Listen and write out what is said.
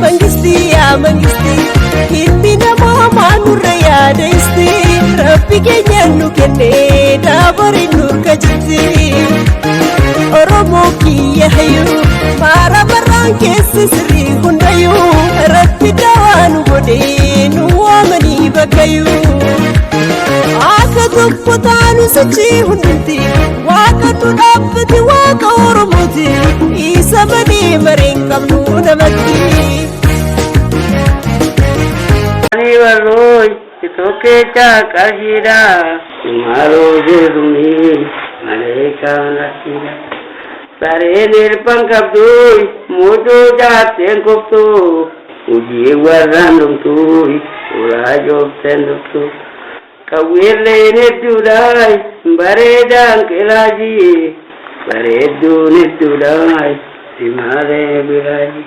Mangisti ya mangisti Himina mama nuraya daisti Rabbi kenya nukene dabari nurka jiti Oromo kiya hayu Mara marang kesi siri hundayu Rabbi dawanu gode nuwamani bagayu Aka dubbutanu sachi hundumti Waka tudabti waka oromuti Isa mani maringam nunamati Roy, toke kahira, maro jerumi, maleka nasira. Sare nirpangkabdui, mudo jaten koptu, uji warandum tui, urajo tenduktu. Kawile netudai, baredang kelaji, baredu netudai, simare biraji.